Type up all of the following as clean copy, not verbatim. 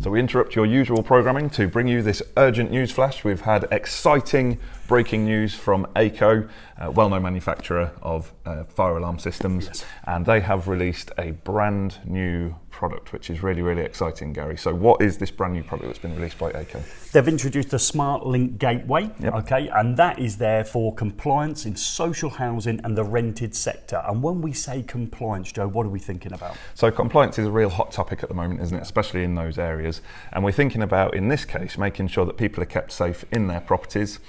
So we interrupt your usual programming to bring you this urgent news flash. We've had exciting breaking news from Aico, a well-known manufacturer of fire alarm systems, Yes. and they have released a brand new product, which is really, really exciting, Gary. So what is this brand new product that's been released by Aico? They've introduced the Smartlink Gateway, Yep. okay, and that is there for compliance in social housing and the rented sector. And when we say compliance, Joe, what are we thinking about? So compliance is a real hot topic at the moment, isn't it? Especially in those areas. And we're thinking about, in this case, making sure that people are kept safe in their properties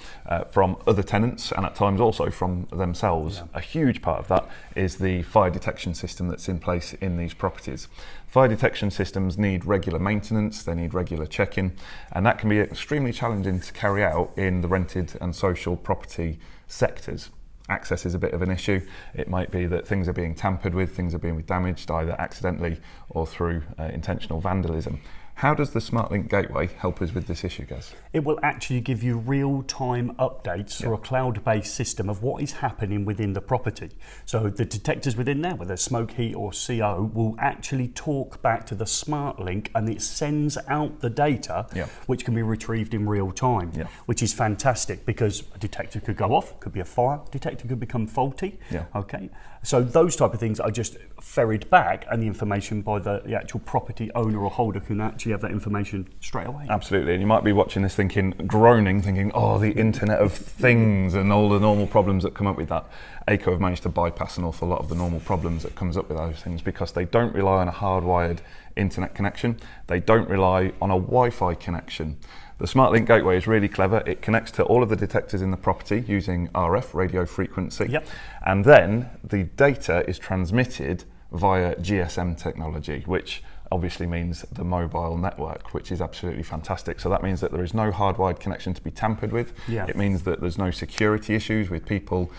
from other tenants and at times also from themselves. Yeah. A huge part of that is the fire detection system that's in place in these properties. Fire detection systems need regular maintenance, they need regular checking, and that can be extremely challenging to carry out in the rented and social property sectors. Access is a bit of an issue. It might be that things are being tampered with, things are being damaged either accidentally or through intentional vandalism. How does the Smartlink Gateway help us with this issue, Gaz? It will actually give you real-time updates through a cloud-based system of what is happening within the property. So the detectors within there, whether smoke, heat or CO, will actually talk back to the Smartlink and it sends out the data, which can be retrieved in real time, which is fantastic because a detector could go off, could be a fire, detector could become faulty. Okay. So those type of things are just ferried back and the information by the actual property owner or holder can actually have that information straight away. Absolutely, and you might be watching this thinking, groaning, thinking, oh, the Internet of Things and all the normal problems that come up with that. Aico have managed to bypass an awful lot of the normal problems that comes up with those things because they don't rely on a hardwired internet connection. They don't rely on a Wi-Fi connection. The Smartlink Gateway is really clever. It connects to all of the detectors in the property using RF, radio frequency, and then the data is transmitted via GSM technology, which obviously means the mobile network, which is absolutely fantastic. So that means that there is no hardwired connection to be tampered with. It means that there's no security issues with people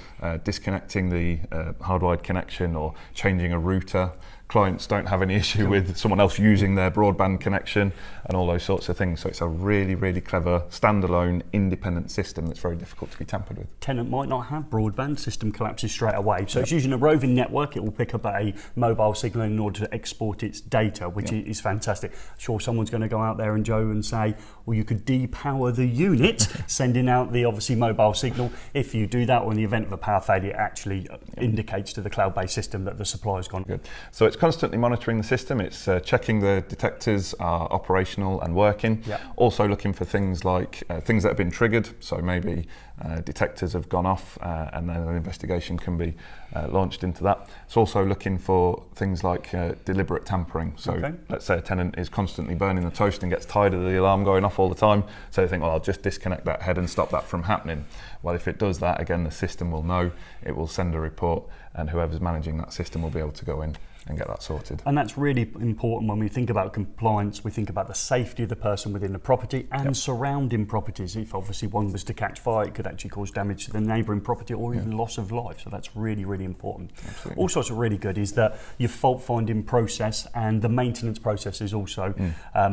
disconnecting the hardwired connection or changing a router. Clients don't have any issue with someone else using their broadband connection and all those sorts of things. So it's a really, really clever, standalone, independent system that's very difficult to be tampered with. Tenant might not have broadband, system collapses straight away. So it's using a roving network. It will pick up a mobile signal in order to export its data, which is fantastic. Sure, someone's going to go out there and Joe and say, well, you could depower the unit, sending out the obviously mobile signal. If you do that, or in the event of a power failure, it actually indicates to the cloud-based system that the supply's gone. Good. So it's constantly monitoring the system. It's checking the detectors are operational and working. Also looking for things like things that have been triggered. So maybe detectors have gone off and then an investigation can be launched into that. It's also looking for things like deliberate tampering. So let's say a tenant is constantly burning the toast and gets tired of the alarm going off all the time. So they think, well, I'll just disconnect that head and stop that from happening. Well, if it does that, again, the system will know, it will send a report, and whoever's managing that system will be able to go in and get that sorted. And that's really important when we think about compliance. We think about the safety of the person within the property and surrounding properties. If obviously one was to catch fire, it could actually cause damage to the neighbouring property or even loss of life. So that's really, really important. Absolutely. Also, what's really good is that your fault finding process and the maintenance process is also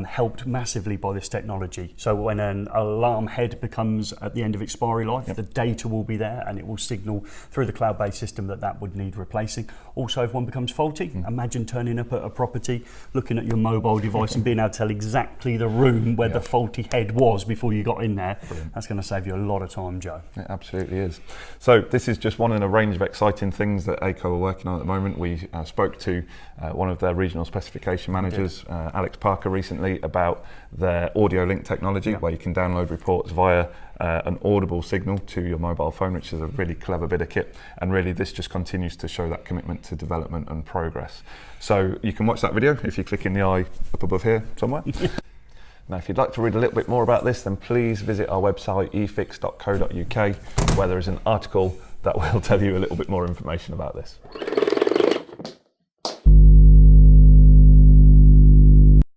helped massively by this technology. So when an alarm head becomes at the end of expiry life, the data will be there and it will signal through the cloud-based system that that would need replacing. Also, if one becomes faulty, imagine turning up at a property, looking at your mobile device and being able to tell exactly the room where the faulty head was before you got in there. Brilliant. That's going to save you a lot of time, Joe. It absolutely is. So this is just one in a range of exciting things that Aico are working on at the moment. We spoke to one of their regional specification managers, Alex Parker, recently about their audio link technology, where you can download reports via an audible signal to your mobile phone, which is a really clever bit of kit. And really this just continues to show that commitment to development and progress. So you can watch that video if you click in the eye up above here somewhere. Now, if you'd like to read a little bit more about this, then please visit our website, eFIXX.co.uk, where there is an article that will tell you a little bit more information about this.